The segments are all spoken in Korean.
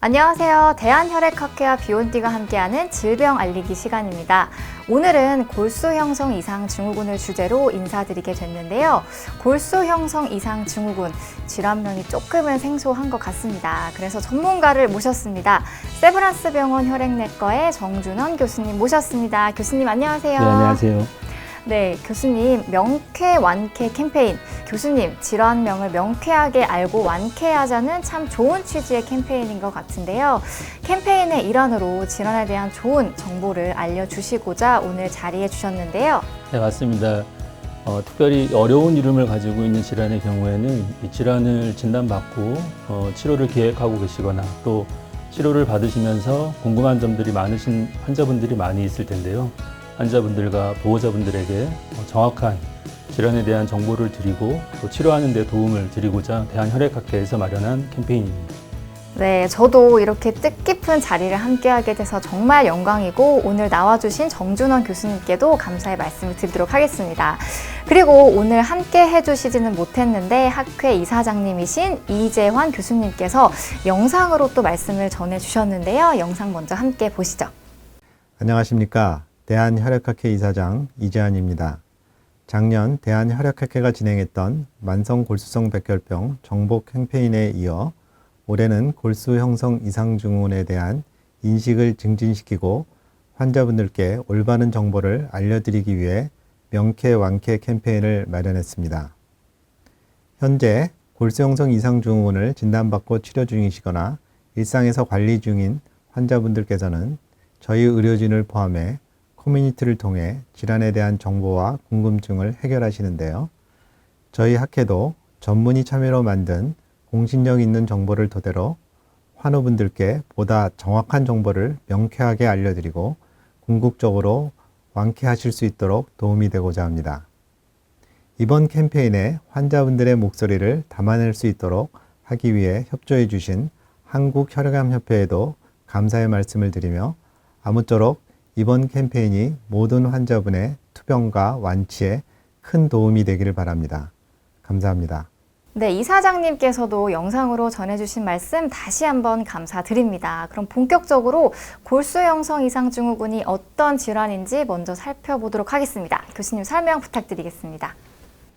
안녕하세요. 대한혈액학회와 비온띠가 함께하는 질병 알리기 시간입니다. 오늘은 골수 형성 이상 증후군을 주제로 인사드리게 됐는데요. 골수 형성 이상 증후군, 질환명이 조금은 생소한 것 같습니다. 그래서 전문가를 모셨습니다. 세브란스 병원 혈액내과의 정준원 교수님 모셨습니다. 교수님 안녕하세요. 네, 안녕하세요. 네, 교수님 명쾌 완쾌 캠페인. 교수님 질환명을 명쾌하게 알고 완쾌하자는 참 좋은 취지의 캠페인인 것 같은데요. 캠페인의 일환으로 질환에 대한 좋은 정보를 알려주시고자 오늘 자리해 주셨는데요. 네, 맞습니다. 특별히 어려운 이름을 가지고 있는 질환의 경우에는 이 질환을 진단받고 치료를 계획하고 계시거나 또 치료를 받으시면서 궁금한 점들이 많으신 환자분들이 많이 있을 텐데요. 환자분들과 보호자분들에게 정확한 질환에 대한 정보를 드리고 또 치료하는 데 도움을 드리고자 대한혈액학회에서 마련한 캠페인입니다. 네, 저도 이렇게 뜻깊은 자리를 함께하게 돼서 정말 영광이고 오늘 나와주신 정준원 교수님께도 감사의 말씀을 드리도록 하겠습니다. 그리고 오늘 함께 해주시지는 못했는데 학회 이사장님이신 이재환 교수님께서 영상으로 또 말씀을 전해주셨는데요. 영상 먼저 함께 보시죠. 안녕하십니까. 대한혈액학회 이사장 이재환입니다. 작년 대한혈액학회가 진행했던 만성골수성 백혈병 정복 캠페인에 이어 올해는 골수 형성 이상 증후군에 대한 인식을 증진시키고 환자분들께 올바른 정보를 알려드리기 위해 명쾌 완쾌 캠페인을 마련했습니다. 현재 골수 형성 이상 증후군을 진단받고 치료 중이시거나 일상에서 관리 중인 환자분들께서는 저희 의료진을 포함해 커뮤니티를 통해 질환에 대한 정보와 궁금증을 해결하시는데요. 저희 학회도 전문의 참여로 만든 공신력 있는 정보를 토대로 환우분들께 보다 정확한 정보를 명쾌하게 알려드리고 궁극적으로 완쾌하실 수 있도록 도움이 되고자 합니다. 이번 캠페인에 환자분들의 목소리를 담아낼 수 있도록 하기 위해 협조해 주신 한국혈액암협회에도 감사의 말씀을 드리며 아무쪼록 이번 캠페인이 모든 환자분의 투병과 완치에 큰 도움이 되기를 바랍니다. 감사합니다. 네, 이사장님께서도 영상으로 전해주신 말씀 다시 한번 감사드립니다. 그럼 본격적으로 골수 형성 이상 증후군이 어떤 질환인지 먼저 살펴보도록 하겠습니다. 교수님 설명 부탁드리겠습니다.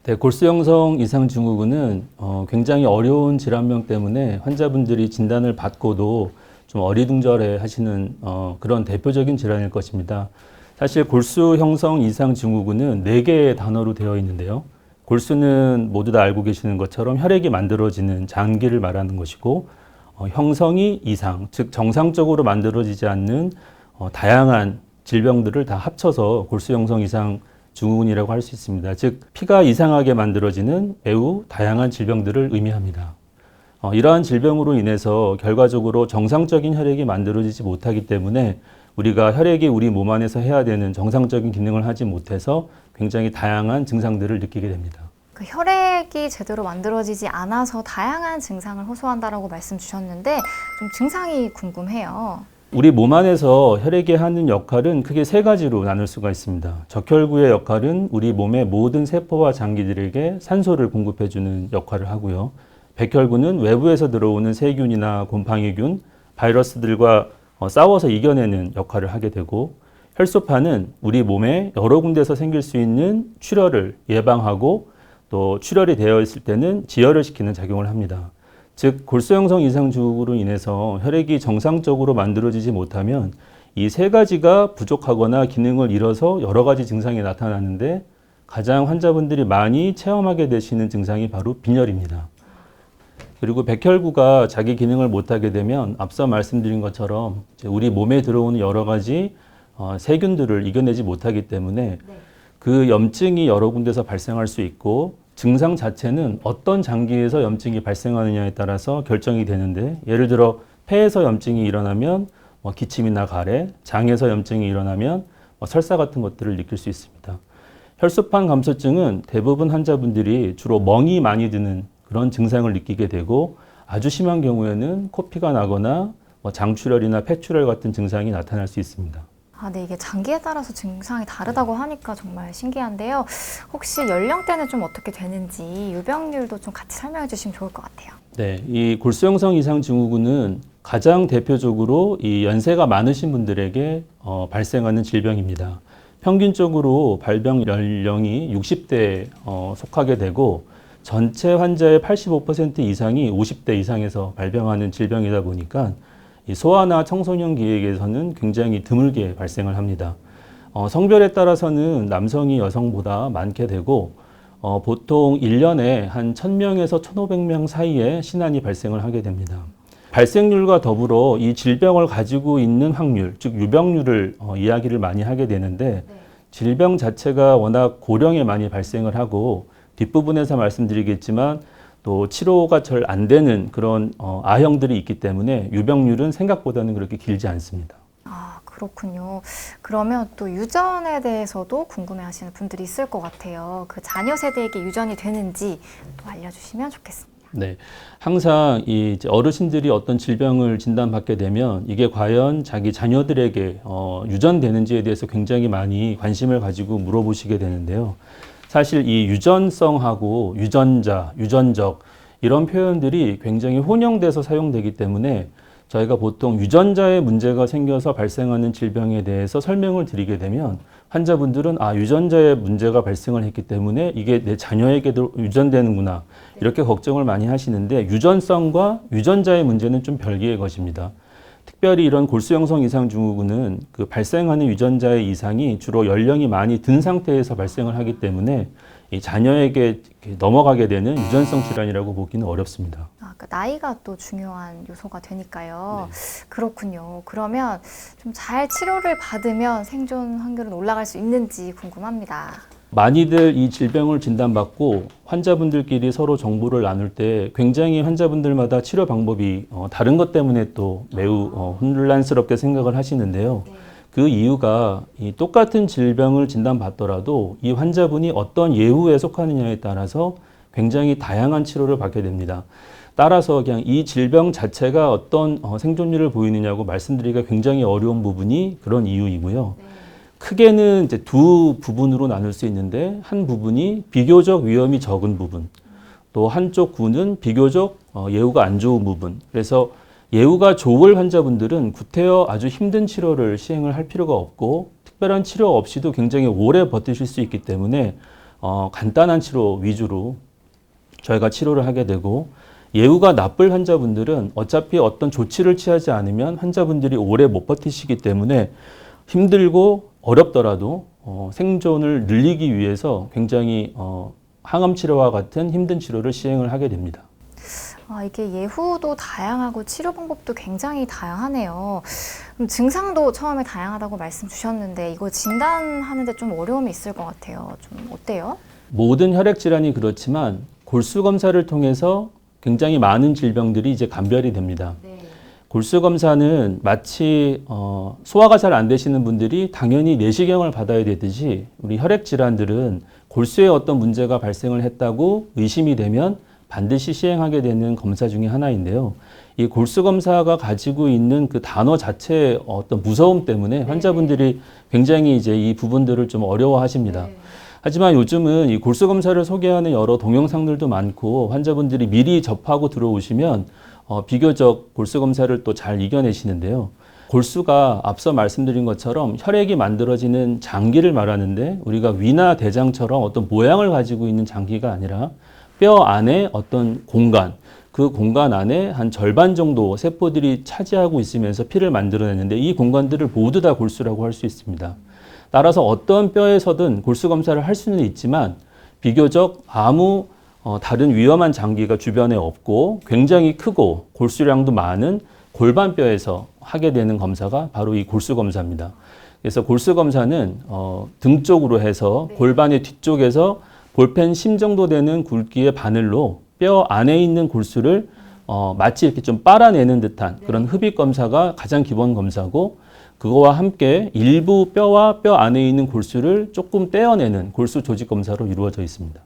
네, 골수 형성 이상 증후군은 굉장히 어려운 질환명 때문에 환자분들이 진단을 받고도 좀 어리둥절해 하시는 그런 대표적인 질환일 것입니다. 사실 골수 형성 이상 증후군은 4개의 단어로 되어 있는데요. 골수는 모두 다 알고 계시는 것처럼 혈액이 만들어지는 장기를 말하는 것이고 형성이 이상, 즉 정상적으로 만들어지지 않는 다양한 질병들을 다 합쳐서 골수 형성 이상 증후군이라고 할 수 있습니다. 즉 피가 이상하게 만들어지는 매우 다양한 질병들을 의미합니다. 이러한 질병으로 인해서 결과적으로 정상적인 혈액이 만들어지지 못하기 때문에 우리가 혈액이 우리 몸 안에서 해야 되는 정상적인 기능을 하지 못해서 굉장히 다양한 증상들을 느끼게 됩니다. 그 혈액이 제대로 만들어지지 않아서 다양한 증상을 호소한다라고 말씀 주셨는데 좀 증상이 궁금해요. 우리 몸 안에서 혈액이 하는 역할은 크게 3가지로 나눌 수가 있습니다. 적혈구의 역할은 우리 몸의 모든 세포와 장기들에게 산소를 공급해주는 역할을 하고요. 백혈구는 외부에서 들어오는 세균이나 곰팡이균, 바이러스들과 싸워서 이겨내는 역할을 하게 되고 혈소판은 우리 몸에 여러 군데서 생길 수 있는 출혈을 예방하고 또 출혈이 되어 있을 때는 지혈을 시키는 작용을 합니다. 즉 골수 형성 이상 증후군으로 인해서 혈액이 정상적으로 만들어지지 못하면 이 3가지가 부족하거나 기능을 잃어서 여러 가지 증상이 나타나는데 가장 환자분들이 많이 체험하게 되시는 증상이 바로 빈혈입니다. 그리고 백혈구가 자기 기능을 못하게 되면 앞서 말씀드린 것처럼 우리 몸에 들어오는 여러 가지 세균들을 이겨내지 못하기 때문에 그 염증이 여러 군데서 발생할 수 있고 증상 자체는 어떤 장기에서 염증이 발생하느냐에 따라서 결정이 되는데 예를 들어 폐에서 염증이 일어나면 기침이나 가래, 장에서 염증이 일어나면 설사 같은 것들을 느낄 수 있습니다. 혈소판 감소증은 대부분 환자분들이 주로 멍이 많이 드는 그런 증상을 느끼게 되고 아주 심한 경우에는 코피가 나거나 장출혈이나 폐출혈 같은 증상이 나타날 수 있습니다. 네, 이게 장기에 따라서 증상이 다르다고 하니까 정말 신기한데요. 혹시 연령대는 좀 어떻게 되는지 유병률도 좀 같이 설명해 주시면 좋을 것 같아요. 네, 이 골수 형성 이상 증후군은 가장 대표적으로 이 연세가 많으신 분들에게 발생하는 질병입니다. 평균적으로 발병 연령이 60대에 속하게 되고 전체 환자의 85% 이상이 50대 이상에서 발병하는 질병이다 보니까 이 소아나 청소년 기에게서는 굉장히 드물게 발생을 합니다. 성별에 따라서는 남성이 여성보다 많게 되고 보통 1년에 한 1000명에서 1500명 사이에 신환이 발생을 하게 됩니다. 발생률과 더불어 이 질병을 가지고 있는 확률, 즉 유병률을 이야기를 많이 하게 되는데 질병 자체가 워낙 고령에 많이 발생을 하고 뒷부분에서 말씀드리겠지만 또 치료가 잘 안 되는 그런 아형들이 있기 때문에 유병률은 생각보다는 그렇게 길지 않습니다. 아, 그렇군요. 그러면 또 유전에 대해서도 궁금해하시는 분들이 있을 것 같아요. 그 자녀 세대에게 유전이 되는지 또 알려주시면 좋겠습니다. 네, 항상 이 어르신들이 어떤 질병을 진단받게 되면 이게 과연 자기 자녀들에게 유전되는지에 대해서 굉장히 많이 관심을 가지고 물어보시게 되는데요. 사실 이 유전성하고 유전자, 유전적 이런 표현들이 굉장히 혼용돼서 사용되기 때문에 저희가 보통 유전자에 문제가 생겨서 발생하는 질병에 대해서 설명을 드리게 되면 환자분들은 유전자에 문제가 발생을 했기 때문에 이게 내 자녀에게도 유전되는구나 이렇게 걱정을 많이 하시는데 유전성과 유전자의 문제는 좀 별개의 것입니다. 특별히 이런 골수형성 이상 증후군은 그 발생하는 유전자의 이상이 주로 연령이 많이 든 상태에서 발생을 하기 때문에 이 자녀에게 넘어가게 되는 유전성 질환이라고 보기는 어렵습니다. 그러니까 나이가 또 중요한 요소가 되니까요. 그렇군요. 그러면 좀 잘 치료를 받으면 생존 확률은 올라갈 수 있는지 궁금합니다. 많이들 이 질병을 진단받고 환자분들끼리 서로 정보를 나눌 때 굉장히 환자분들마다 치료 방법이 다른 것 때문에 또 매우 혼란스럽게 생각을 하시는데요. 그 이유가 이 똑같은 질병을 진단받더라도 이 환자분이 어떤 예후에 속하느냐에 따라서 굉장히 다양한 치료를 받게 됩니다. 따라서 그냥 이 질병 자체가 어떤 생존율을 보이느냐고 말씀드리기가 굉장히 어려운 부분이 그런 이유이고요. 크게는 이제 두 부분으로 나눌 수 있는데 한 부분이 비교적 위험이 적은 부분, 또 한쪽 구는 비교적 예후가 안 좋은 부분. 그래서 예후가 좋을 환자분들은 구태여 아주 힘든 치료를 시행을 할 필요가 없고 특별한 치료 없이도 굉장히 오래 버티실 수 있기 때문에 간단한 치료 위주로 저희가 치료를 하게 되고 예후가 나쁠 환자분들은 어차피 어떤 조치를 취하지 않으면 환자분들이 오래 못 버티시기 때문에 힘들고 어렵더라도 생존을 늘리기 위해서 굉장히 항암 치료와 같은 힘든 치료를 시행을 하게 됩니다. 이게 예후도 다양하고 치료 방법도 굉장히 다양하네요. 증상도 처음에 다양하다고 말씀 주셨는데 이거 진단하는데 좀 어려움이 있을 것 같아요. 좀 어때요? 모든 혈액 질환이 그렇지만 골수 검사를 통해서 굉장히 많은 질병들이 이제 감별이 됩니다. 골수 검사는 마치 소화가 잘 안 되시는 분들이 당연히 내시경을 받아야 되듯이 우리 혈액 질환들은 골수에 어떤 문제가 발생을 했다고 의심이 되면 반드시 시행하게 되는 검사 중에 하나인데요. 이 골수 검사가 가지고 있는 그 단어 자체의 어떤 무서움 때문에 환자분들이 굉장히 이제 이 부분들을 좀 어려워하십니다. 하지만 요즘은 이 골수 검사를 소개하는 여러 동영상들도 많고 환자분들이 미리 접하고 들어오시면 비교적 골수 검사를 또 잘 이겨내시는데요. 골수가 앞서 말씀드린 것처럼 혈액이 만들어지는 장기를 말하는데 우리가 위나 대장처럼 어떤 모양을 가지고 있는 장기가 아니라 뼈 안에 어떤 공간, 그 공간 안에 한 절반 정도 세포들이 차지하고 있으면서 피를 만들어내는데 이 공간들을 모두 다 골수라고 할 수 있습니다. 따라서 어떤 뼈에서든 골수 검사를 할 수는 있지만 비교적 아무 다른 위험한 장기가 주변에 없고 굉장히 크고 골수량도 많은 골반뼈에서 하게 되는 검사가 바로 이 골수 검사입니다. 그래서 골수 검사는 등 쪽으로 해서 골반의 뒤쪽에서 볼펜 심 정도 되는 굵기의 바늘로 뼈 안에 있는 골수를 마치 이렇게 좀 빨아내는 듯한 그런 흡입 검사가 가장 기본 검사고 그거와 함께 일부 뼈와 뼈 안에 있는 골수를 조금 떼어내는 골수 조직 검사로 이루어져 있습니다.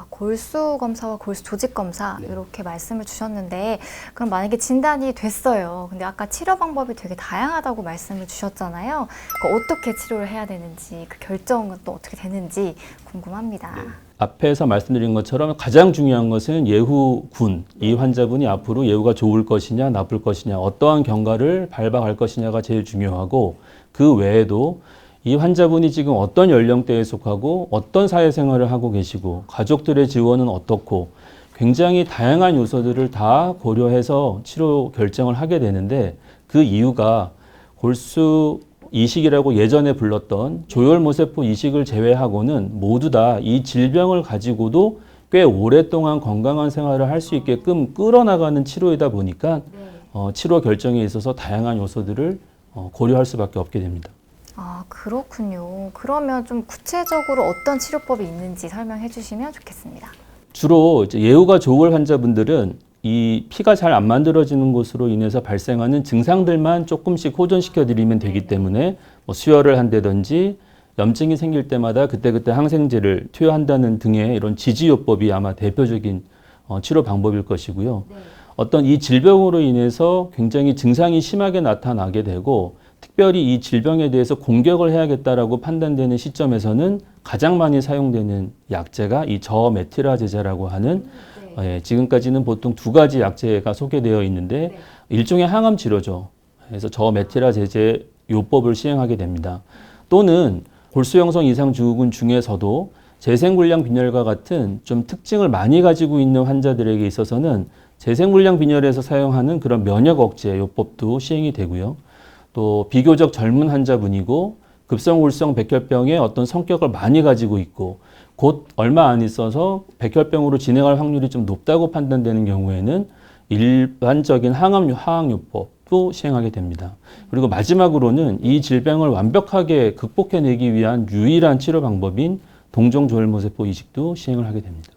골수 검사와 골수 조직 검사 이렇게 말씀을 주셨는데 그럼 만약에 진단이 됐어요. 근데 아까 치료 방법이 되게 다양하다고 말씀을 주셨잖아요. 어떻게 치료를 해야 되는지 그 결정은 또 어떻게 되는지 궁금합니다. 앞에서 말씀드린 것처럼 가장 중요한 것은 예후군, 이 환자분이 앞으로 예후가 좋을 것이냐 나쁠 것이냐 어떠한 경과를 밟아갈 것이냐가 제일 중요하고 그 외에도 이 환자분이 지금 어떤 연령대에 속하고 어떤 사회생활을 하고 계시고 가족들의 지원은 어떻고 굉장히 다양한 요소들을 다 고려해서 치료 결정을 하게 되는데 그 이유가 골수 이식이라고 예전에 불렀던 조혈모세포 이식을 제외하고는 모두 다 이 질병을 가지고도 꽤 오랫동안 건강한 생활을 할 수 있게끔 끌어나가는 치료이다 보니까 치료 결정에 있어서 다양한 요소들을 고려할 수밖에 없게 됩니다. 그렇군요. 그러면 좀 구체적으로 어떤 치료법이 있는지 설명해 주시면 좋겠습니다. 주로 이제 예후가 좋을 환자분들은 이 피가 잘 안 만들어지는 것으로 인해서 발생하는 증상들만 조금씩 호전시켜 드리면 되기 때문에 수혈을 한다든지 염증이 생길 때마다 그때그때 항생제를 투여한다는 등의 이런 지지요법이 아마 대표적인 치료 방법일 것이고요. 어떤 이 질병으로 인해서 굉장히 증상이 심하게 나타나게 되고 특별히 이 질병에 대해서 공격을 해야겠다라고 판단되는 시점에서는 가장 많이 사용되는 약제가 이 저메티라제제라고 하는 지금까지는 보통 두 가지 약제가 소개되어 있는데 일종의 항암 치료죠. 그래서 저메티라제제 요법을 시행하게 됩니다. 또는 골수형성 이상 증후군 중에서도 재생불량 빈혈과 같은 좀 특징을 많이 가지고 있는 환자들에게 있어서는 재생불량 빈혈에서 사용하는 그런 면역 억제 요법도 시행이 되고요. 또 비교적 젊은 환자분이고 급성골수성 백혈병의 어떤 성격을 많이 가지고 있고 곧 얼마 안 있어서 백혈병으로 진행할 확률이 좀 높다고 판단되는 경우에는 일반적인 화학요법도 시행하게 됩니다. 그리고 마지막으로는 이 질병을 완벽하게 극복해내기 위한 유일한 치료 방법인 동종조혈모세포 이식도 시행을 하게 됩니다.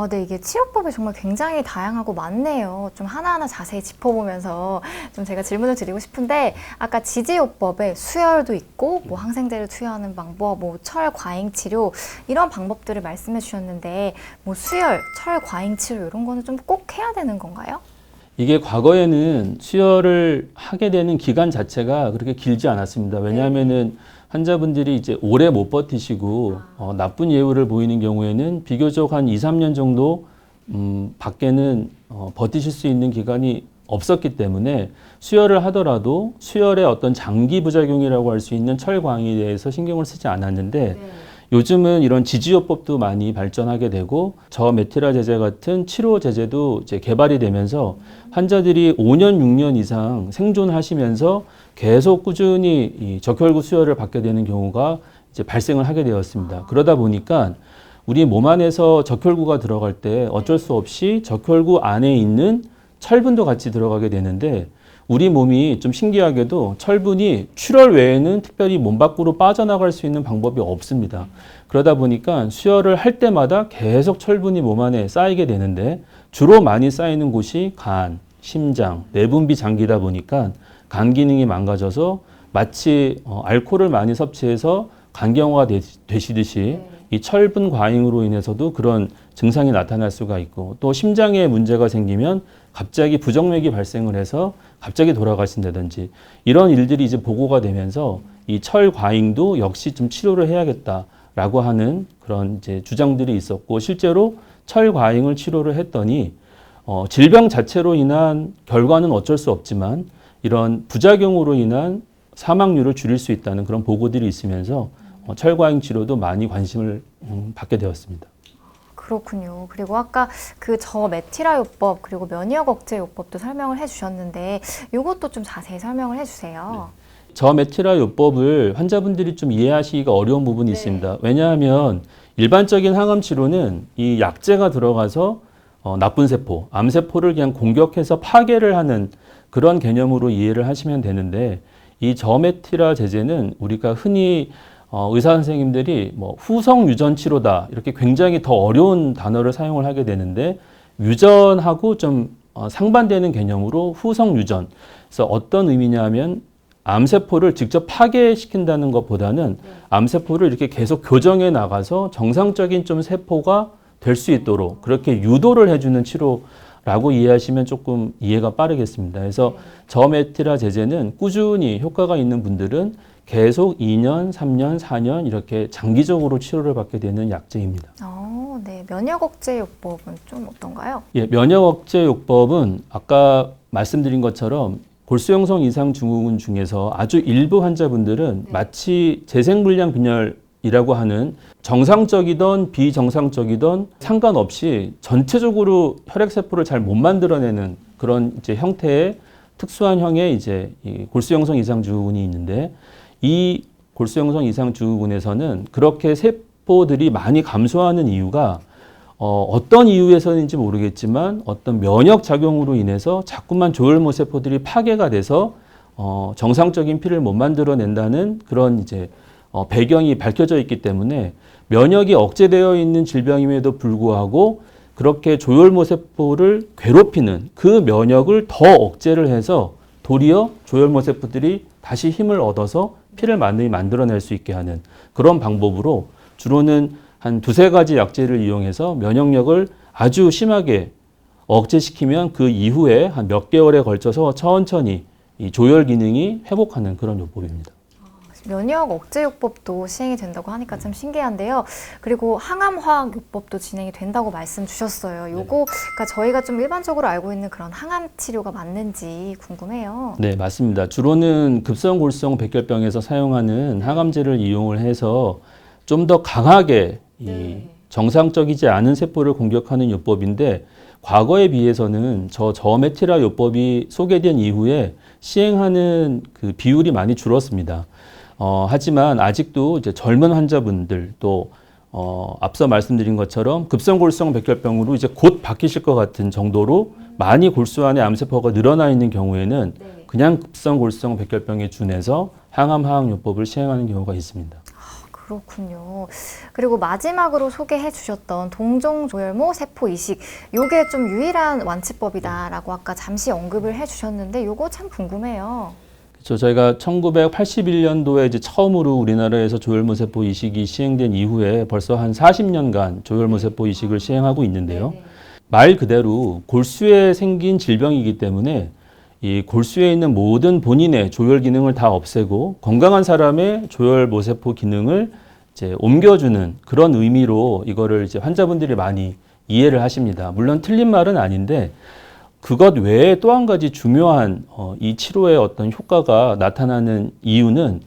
네, 이게 치료법이 정말 굉장히 다양하고 많네요. 좀 하나하나 자세히 짚어보면서 좀 제가 질문을 드리고 싶은데 아까 지지요법에 수혈도 있고 뭐 항생제를 투여하는 방법, 뭐 철과잉 치료 이런 방법들을 말씀해 주셨는데 뭐 수혈, 철과잉 치료 이런 거는 좀 꼭 해야 되는 건가요? 이게 과거에는 수혈을 하게 되는 기간 자체가 그렇게 길지 않았습니다. 왜냐하면은 환자분들이 이제 오래 못 버티시고 나쁜 예후를 보이는 경우에는 비교적 한 2, 3년 정도 밖에는 버티실 수 있는 기간이 없었기 때문에 수혈을 하더라도 수혈의 어떤 장기 부작용이라고 할 수 있는 철광에 대해서 신경을 쓰지 않았는데 요즘은 이런 지지요법도 많이 발전하게 되고 저메티라제제 같은 치료 제제도 이제 개발이 되면서 환자들이 5년, 6년 이상 생존하시면서 계속 꾸준히 이 적혈구 수혈을 받게 되는 경우가 이제 발생을 하게 되었습니다. 그러다 보니까 우리 몸 안에서 적혈구가 들어갈 때 어쩔 수 없이 적혈구 안에 있는 철분도 같이 들어가게 되는데 우리 몸이 좀 신기하게도 철분이 출혈 외에는 특별히 몸 밖으로 빠져나갈 수 있는 방법이 없습니다. 그러다 보니까 수혈을 할 때마다 계속 철분이 몸 안에 쌓이게 되는데 주로 많이 쌓이는 곳이 간, 심장, 내분비 장기다 보니까 간 기능이 망가져서 마치 알코올을 많이 섭취해서 간경화가 되시듯이 이 철분 과잉으로 인해서도 그런 증상이 나타날 수가 있고 또 심장에 문제가 생기면 갑자기 부정맥이 발생을 해서 갑자기 돌아가신다든지 이런 일들이 이제 보고가 되면서 이 철 과잉도 역시 좀 치료를 해야겠다라고 하는 그런 이제 주장들이 있었고 실제로 철 과잉을 치료를 했더니 질병 자체로 인한 결과는 어쩔 수 없지만 이런 부작용으로 인한 사망률을 줄일 수 있다는 그런 보고들이 있으면서 철과잉 치료도 많이 관심을 받게 되었습니다. 그렇군요. 그리고 아까 그 저메티라 요법 그리고 면역 억제 요법도 설명을 해주셨는데 이것도 좀 자세히 설명을 해주세요. 저메티라 요법을 환자분들이 좀 이해하시기가 어려운 부분이 있습니다. 왜냐하면 일반적인 항암 치료는 이 약제가 들어가서 나쁜 세포, 암세포를 그냥 공격해서 파괴를 하는 그런 개념으로 이해를 하시면 되는데 이 저메티라 제제는 우리가 흔히 의사 선생님들이 뭐 후성 유전 치료다 이렇게 굉장히 더 어려운 단어를 사용을 하게 되는데 유전하고 좀 상반되는 개념으로 후성 유전. 그래서 어떤 의미냐면 암세포를 직접 파괴시킨다는 것보다는 암세포를 이렇게 계속 교정해 나가서 정상적인 좀 세포가 될 수 있도록 그렇게 유도를 해주는 치료라고 이해하시면 조금 이해가 빠르겠습니다. 그래서 저메티라 제제는 꾸준히 효과가 있는 분들은 계속 2년, 3년, 4년 이렇게 장기적으로 치료를 받게 되는 약제입니다. 네. 면역 억제 요법은 좀 어떤가요? 예, 면역 억제 요법은 아까 말씀드린 것처럼 골수 형성 이상 증후군 중에서 아주 일부 환자분들은 마치 재생불량 빈혈이라고 하는 정상적이던 비정상적이던 상관없이 전체적으로 혈액세포를 잘 못 만들어내는 그런 이제 형태의 특수한 형의 이제 이 골수 형성 이상 증후군이 있는데 이 골수 형성 이상 증후군에서는 그렇게 세포들이 많이 감소하는 이유가 어떤 이유에서인지 모르겠지만 어떤 면역 작용으로 인해서 자꾸만 조혈모 세포들이 파괴가 돼서 정상적인 피를 못 만들어낸다는 그런 이제 배경이 밝혀져 있기 때문에 면역이 억제되어 있는 질병임에도 불구하고 그렇게 조혈모 세포를 괴롭히는 그 면역을 더 억제를 해서 도리어 조혈모 세포들이 다시 힘을 얻어서 피를 많이 만들어낼 수 있게 하는 그런 방법으로 주로는 한 두세 가지 약제를 이용해서 면역력을 아주 심하게 억제시키면 그 이후에 한 몇 개월에 걸쳐서 천천히 이 조혈 기능이 회복하는 그런 요법입니다. 면역 억제 요법도 시행이 된다고 하니까 참 신기한데요. 그리고 항암 화학 요법도 진행이 된다고 말씀 주셨어요. 요거 그러니까 저희가 좀 일반적으로 알고 있는 그런 항암 치료가 맞는지 궁금해요. 네, 맞습니다. 주로는 급성골수성 백혈병에서 사용하는 항암제를 이용을 해서 좀 더 강하게 이 정상적이지 않은 세포를 공격하는 요법인데 과거에 비해서는 저메티라 요법이 소개된 이후에 시행하는 그 비율이 많이 줄었습니다. 하지만 아직도 이제 젊은 환자분들 또 앞서 말씀드린 것처럼 급성골수성 백혈병으로 이제 곧 바뀌실 것 같은 정도로 많이 골수 안에 암세포가 늘어나 있는 경우에는 그냥 급성골수성 백혈병에 준해서 항암 화학요법을 시행하는 경우가 있습니다. 그렇군요. 그리고 마지막으로 소개해 주셨던 동종조혈모 세포 이식, 요게 좀 유일한 완치법이다라고 아까 잠시 언급을 해 주셨는데 요거 참 궁금해요. 그렇죠. 저희가 1981년도에 이제 처음으로 우리나라에서 조혈모 세포 이식이 시행된 이후에 벌써 한 40년간 조혈모 세포 이식을 시행하고 있는데요. 말 그대로 골수에 생긴 질병이기 때문에 이 골수에 있는 모든 본인의 조혈 기능을 다 없애고 건강한 사람의 조혈 모세포 기능을 이제 옮겨주는 그런 의미로 이거를 이제 환자분들이 많이 이해를 하십니다. 물론 틀린 말은 아닌데 그것 외에 또 한 가지 중요한 이 치료의 어떤 효과가 나타나는 이유는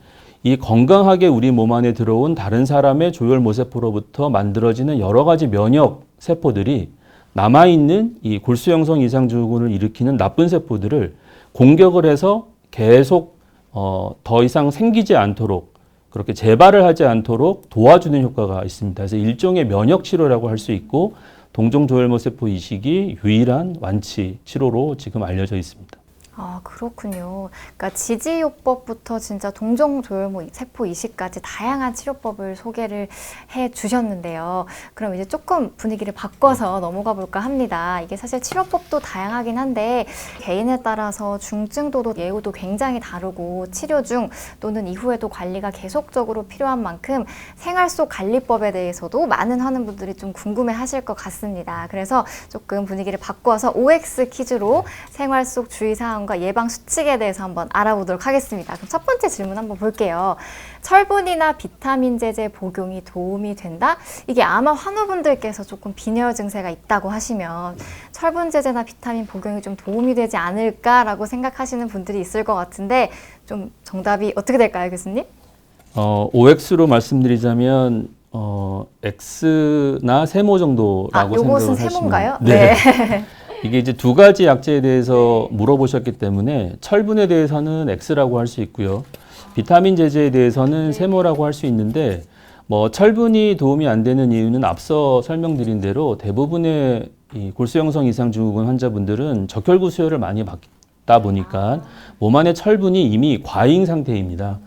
이 건강하게 우리 몸 안에 들어온 다른 사람의 조혈 모세포로부터 만들어지는 여러 가지 면역 세포들이 남아있는 이 골수 형성 이상 증후군을 일으키는 나쁜 세포들을 공격을 해서 계속 더 이상 생기지 않도록 그렇게 재발을 하지 않도록 도와주는 효과가 있습니다. 그래서 일종의 면역 치료라고 할 수 있고 동종조혈모 세포 이식이 유일한 완치 치료로 지금 알려져 있습니다. 아, 그렇군요. 그러니까 지지요법부터 진짜 동종조혈모 세포 이식까지 다양한 치료법을 소개를 해 주셨는데요. 그럼 이제 조금 분위기를 바꿔서 넘어가 볼까 합니다. 이게 사실 치료법도 다양하긴 한데 개인에 따라서 중증도도 예후도 굉장히 다르고 치료 중 또는 이후에도 관리가 계속적으로 필요한 만큼 생활 속 관리법에 대해서도 많은 환우분들이 좀 궁금해 하실 것 같습니다. 그래서 조금 분위기를 바꿔서 OX 퀴즈로 생활 속 주의사항 과 예방 수칙에 대해서 한번 알아보도록 하겠습니다. 그럼 첫 번째 질문 한번 볼게요. 철분이나 비타민 제제 복용이 도움이 된다? 이게 아마 환우분들께서 조금 빈혈 증세가 있다고 하시면 철분 제제나 비타민 복용이 좀 도움이 되지 않을까라고 생각하시는 분들이 있을 것 같은데 좀 정답이 어떻게 될까요, 교수님? OX로 말씀드리자면 X나 세모 정도라고 생각을 요것은 하시면 세모인가요? 네. 이게 이제 두 가지 약제에 대해서 물어보셨기 때문에 철분에 대해서는 X라고 할 수 있고요. 비타민 제제에 대해서는 세모라고 할 수 있는데 뭐 철분이 도움이 안 되는 이유는 앞서 설명드린 대로 대부분의 이 골수 형성 이상 증후군 환자분들은 적혈구 수혈을 많이 받다 보니까 몸 안에 철분이 이미 과잉 상태입니다.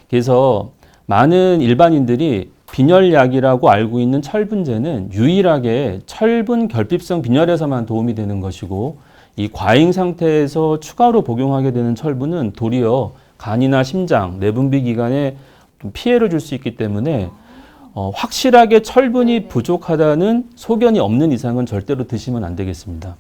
그래서 많은 일반인들이 빈혈약이라고 알고 있는 철분제는 유일하게 철분 결핍성 빈혈에서만 도움이 되는 것이고 이 과잉 상태에서 추가로 복용하게 되는 철분은 도리어 간이나 심장, 내분비 기관에 좀 피해를 줄 수 있기 때문에 확실하게 철분이 부족하다는 소견이 없는 이상은 절대로 드시면 안 되겠습니다.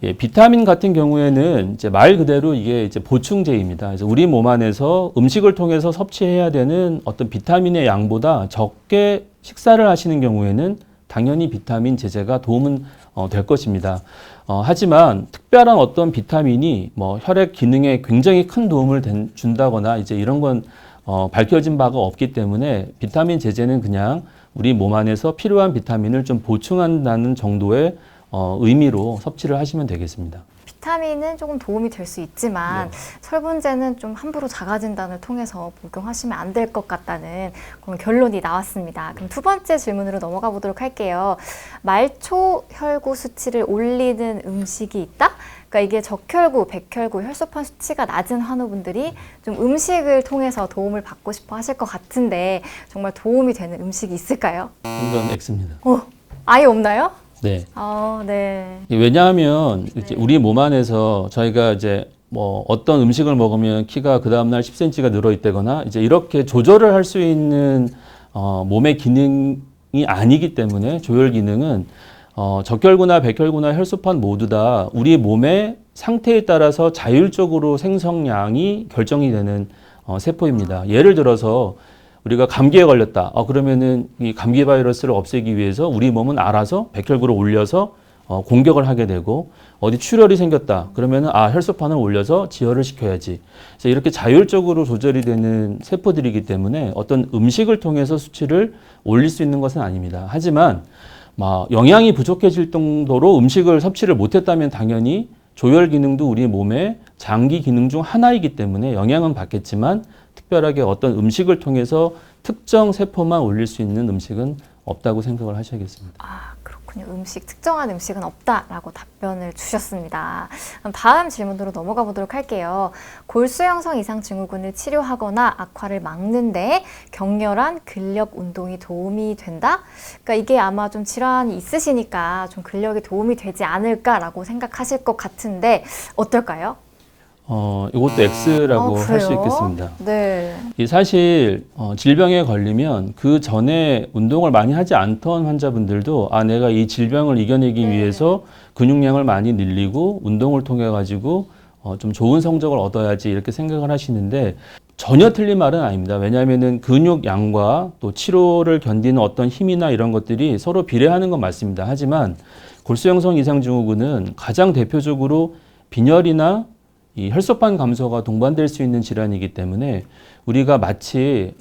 예, 비타민 같은 경우에는 이제 말 그대로 이게 이제 보충제입니다. 그래서 우리 몸 안에서 음식을 통해서 섭취해야 되는 어떤 비타민의 양보다 적게 식사를 하시는 경우에는 당연히 비타민 제제가 도움은 될 것입니다. 하지만 특별한 어떤 비타민이 뭐 혈액 기능에 굉장히 큰 도움을 준다거나 이제 이런 건 밝혀진 바가 없기 때문에 비타민 제제는 그냥 우리 몸 안에서 필요한 비타민을 좀 보충한다는 정도의 의미로 섭취를 하시면 되겠습니다. 비타민은 조금 도움이 될 수 있지만 철분제는 좀 함부로 자가진단을 통해서 복용하시면 안 될 것 같다는 그런 결론이 나왔습니다. 그럼 두 번째 질문으로 넘어가 보도록 할게요. 말초 혈구 수치를 올리는 음식이 있다? 그러니까 이게 적혈구, 백혈구, 혈소판 수치가 낮은 환우분들이 좀 음식을 통해서 도움을 받고 싶어 하실 것 같은데 정말 도움이 되는 음식이 있을까요? 이건 X입니다. 아예 없나요? 네. 네. 왜냐하면 이제 우리 몸 안에서 저희가 이제 뭐 어떤 음식을 먹으면 키가 그 다음날 10cm가 늘어 있다거나 이제 이렇게 조절을 할 수 있는 몸의 기능이 아니기 때문에 조혈 기능은 적혈구나 백혈구나 혈소판 모두 다 우리 몸의 상태에 따라서 자율적으로 생성량이 결정이 되는 세포입니다. 예를 들어서 우리가 감기에 걸렸다. 그러면은 이 감기 바이러스를 없애기 위해서 우리 몸은 알아서 백혈구를 올려서 공격을 하게 되고 어디 출혈이 생겼다. 그러면은 혈소판을 올려서 지혈을 시켜야지. 그래서 이렇게 자율적으로 조절이 되는 세포들이기 때문에 어떤 음식을 통해서 수치를 올릴 수 있는 것은 아닙니다. 하지만 영양이 부족해질 정도로 음식을 섭취를 못했다면 당연히 조혈 기능도 우리 몸의 장기 기능 중 하나이기 때문에 영향은 받겠지만 특별하게 어떤 음식을 통해서 특정 세포만 올릴 수 있는 음식은 없다고 생각을 하셔야겠습니다. 그렇군요. 특정한 음식은 없다라고 답변을 주셨습니다. 그럼 다음 질문으로 넘어가 보도록 할게요. 골수 형성 이상 증후군을 치료하거나 악화를 막는데 격렬한 근력 운동이 도움이 된다? 그러니까 이게 아마 좀 질환이 있으시니까 좀 근력에 도움이 되지 않을까라고 생각하실 것 같은데 어떨까요? 이것도 X라고 할 수 있겠습니다. 네. 사실 질병에 걸리면 그 전에 운동을 많이 하지 않던 환자분들도 내가 이 질병을 이겨내기 위해서 근육량을 많이 늘리고 운동을 통해 가지고 좀 좋은 성적을 얻어야지 이렇게 생각을 하시는데 전혀 틀린 말은 아닙니다. 왜냐하면은 근육량과 또 치료를 견디는 어떤 힘이나 이런 것들이 서로 비례하는 건 맞습니다. 하지만 골수형성 이상 증후군은 가장 대표적으로 빈혈이나 이 혈소판 감소가 동반될 수 있는 질환이기 때문에 우리가 마치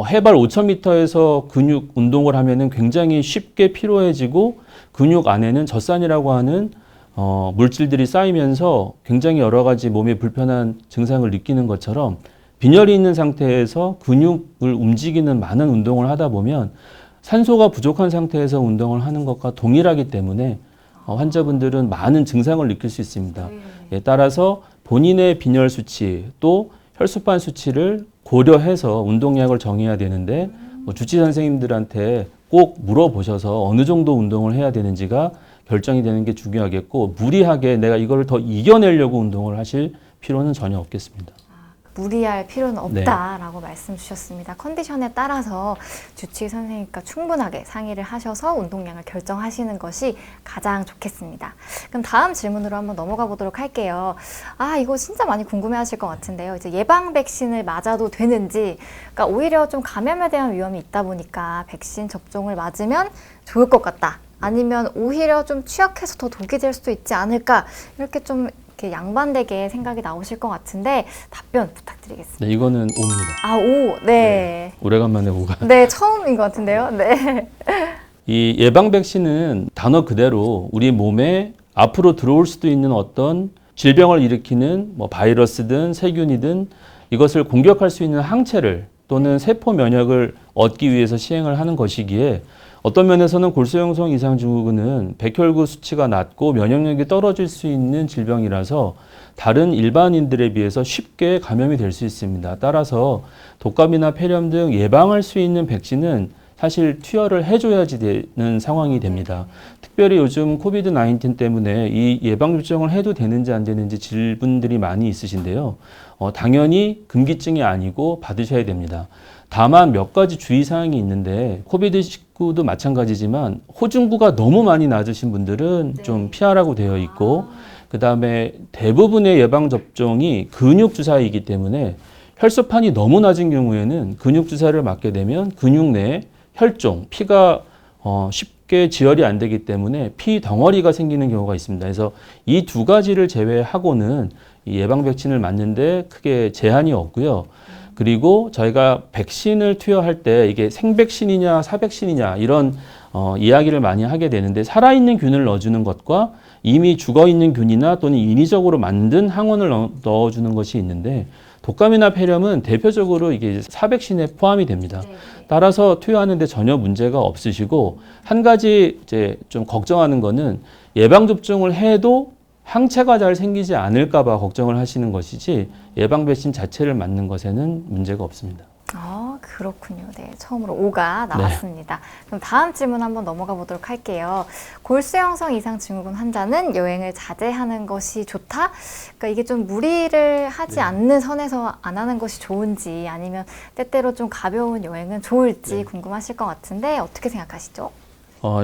해발 5,000m에서 근육 운동을 하면은 굉장히 쉽게 피로해지고 근육 안에는 젖산이라고 하는 물질들이 쌓이면서 굉장히 여러 가지 몸에 불편한 증상을 느끼는 것처럼 빈혈이 있는 상태에서 근육을 움직이는 많은 운동을 하다 보면 산소가 부족한 상태에서 운동을 하는 것과 동일하기 때문에 환자분들은 많은 증상을 느낄 수 있습니다. 따라서 본인의 빈혈 수치 또 혈소판 수치를 고려해서 운동량을 정해야 되는데 주치 선생님들한테 꼭 물어보셔서 어느 정도 운동을 해야 되는지가 결정이 되는 게 중요하겠고 무리하게 내가 이걸 더 이겨내려고 운동을 하실 필요는 전혀 없겠습니다. 무리할 필요는 없다라고 말씀 주셨습니다. 컨디션에 따라서 주치의 선생님과 충분하게 상의를 하셔서 운동량을 결정하시는 것이 가장 좋겠습니다. 그럼 다음 질문으로 한번 넘어가 보도록 할게요. 이거 진짜 많이 궁금해하실 것 같은데요. 이제 예방 백신을 맞아도 되는지, 그러니까 오히려 좀 감염에 대한 위험이 있다 보니까 백신 접종을 맞으면 좋을 것 같다. 아니면 오히려 좀 취약해서 더 독이 될 수도 있지 않을까 이렇게 좀 이렇게 양반되게 생각이 나오실 것 같은데 답변 부탁드리겠습니다. 네, 이거는 O입니다. 오, 네. 오래간만에 O가. 네, 처음인 것 같은데요. 네. 이 예방 백신은 단어 그대로 우리 몸에 앞으로 들어올 수도 있는 어떤 질병을 일으키는 바이러스든 세균이든 이것을 공격할 수 있는 항체를 또는 세포 면역을 얻기 위해서 시행을 하는 것이기에 어떤 면에서는 골수형성 이상 증후군은 백혈구 수치가 낮고 면역력이 떨어질 수 있는 질병이라서 다른 일반인들에 비해서 쉽게 감염이 될 수 있습니다. 따라서 독감이나 폐렴 등 예방할 수 있는 백신은 사실 투여를 해줘야지 되는 상황이 됩니다. 특별히 요즘 코비드 19 때문에 이 예방접종을 해도 되는지 안 되는지 질문들이 많이 있으신데요. 당연히 금기증이 아니고 받으셔야 됩니다. 다만 몇 가지 주의사항이 있는데 코비드19도 마찬가지지만 호중구가 너무 많이 낮으신 분들은 좀 피하라고 되어 있고 그 다음에 대부분의 예방접종이 근육주사이기 때문에 혈소판이 너무 낮은 경우에는 근육주사를 맞게 되면 근육 내에 혈종, 피가 쉽게 지혈이 안 되기 때문에 피 덩어리가 생기는 경우가 있습니다. 그래서 이 두 가지를 제외하고는 이 예방 백신을 맞는데 크게 제한이 없고요. 그리고 저희가 백신을 투여할 때 이게 생백신이냐 사백신이냐 이런 이야기를 많이 하게 되는데 살아있는 균을 넣어주는 것과 이미 죽어있는 균이나 또는 인위적으로 만든 항원을 넣어주는 것이 있는데 독감이나 폐렴은 대표적으로 이게 사백신에 포함이 됩니다. 따라서 투여하는데 전혀 문제가 없으시고 한 가지 이제 좀 걱정하는 거는 예방접종을 해도 항체가 잘 생기지 않을까 봐 걱정을 하시는 것이지 예방 백신 자체를 맞는 것에는 문제가 없습니다. 그렇군요. 네, 처음으로 O가 나왔습니다. 그럼 다음 질문 한번 넘어가 보도록 할게요. 골수 형성 이상 증후군 환자는 여행을 자제하는 것이 좋다? 그러니까 이게 좀 무리를 하지 않는 선에서 안 하는 것이 좋은지 아니면 때때로 좀 가벼운 여행은 좋을지 궁금하실 것 같은데 어떻게 생각하시죠?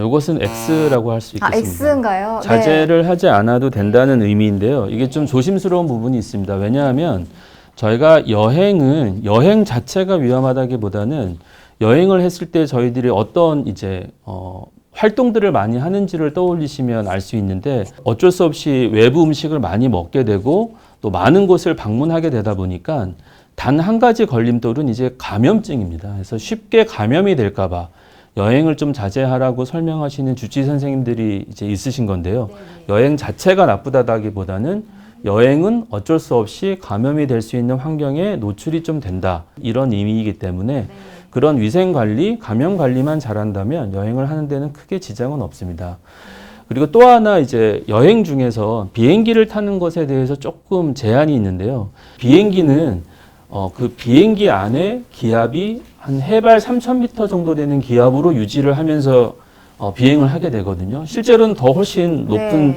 이것은 X라고 할 수 있겠습니다. X인가요? 자제를 하지 않아도 된다는 의미인데요. 이게 좀 조심스러운 부분이 있습니다. 왜냐하면 저희가 여행 자체가 위험하다기보다는 여행을 했을 때 저희들이 어떤 이제 활동들을 많이 하는지를 떠올리시면 알 수 있는데 어쩔 수 없이 외부 음식을 많이 먹게 되고 또 많은 곳을 방문하게 되다 보니까 단 한 가지 걸림돌은 이제 감염증입니다. 그래서 쉽게 감염이 될까 봐 여행을 좀 자제하라고 설명하시는 주治医 선생님들이 이제 있으신 건데요. 여행 자체가 나쁘다기보다는 여행은 어쩔 수 없이 감염이 될 수 있는 환경에 노출이 좀 된다. 이런 의미이기 때문에 그런 위생 관리, 감염 관리만 잘한다면 여행을 하는 데는 크게 지장은 없습니다. 그리고 또 하나 이제 여행 중에서 비행기를 타는 것에 대해서 조금 제한이 있는데요. 비행기는 그 비행기 안에 기압이 한 해발 3,000m 정도 되는 기압으로 유지를 하면서 비행을 하게 되거든요. 실제로는 더 훨씬 높은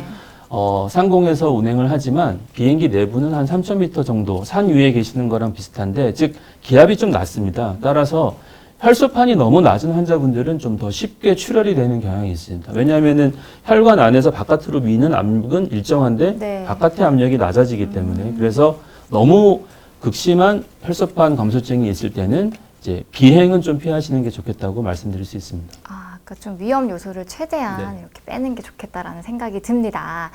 상공에서 운행을 하지만 비행기 내부는 한 3,000m 정도 산 위에 계시는 거랑 비슷한데 즉 기압이 좀 낮습니다. 따라서 혈소판이 너무 낮은 환자분들은 좀 더 쉽게 출혈이 되는 경향이 있습니다. 왜냐하면은 혈관 안에서 바깥으로 미는 압력은 일정한데 바깥의 압력이 낮아지기 때문에 그래서 너무 극심한 혈소판 감소증이 있을 때는 이제 비행은 좀 피하시는 게 좋겠다고 말씀드릴 수 있습니다. 그러니까 좀 위험 요소를 최대한 이렇게 빼는 게 좋겠다라는 생각이 듭니다.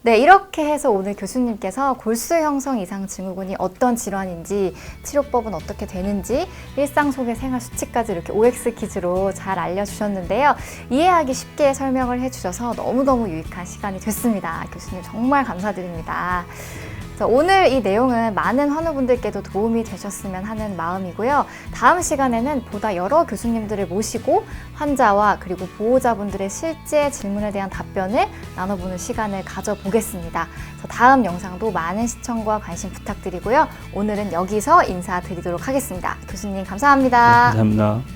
네, 이렇게 해서 오늘 교수님께서 골수 형성 이상 증후군이 어떤 질환인지, 치료법은 어떻게 되는지, 일상 속의 생활 수치까지 이렇게 OX 퀴즈로 잘 알려주셨는데요. 이해하기 쉽게 설명을 해주셔서 너무너무 유익한 시간이 됐습니다. 교수님 정말 감사드립니다. 오늘 이 내용은 많은 환우분들께도 도움이 되셨으면 하는 마음이고요. 다음 시간에는 보다 여러 교수님들을 모시고 환자와 그리고 보호자분들의 실제 질문에 대한 답변을 나눠보는 시간을 가져보겠습니다. 다음 영상도 많은 시청과 관심 부탁드리고요. 오늘은 여기서 인사드리도록 하겠습니다. 교수님 감사합니다. 네, 감사합니다.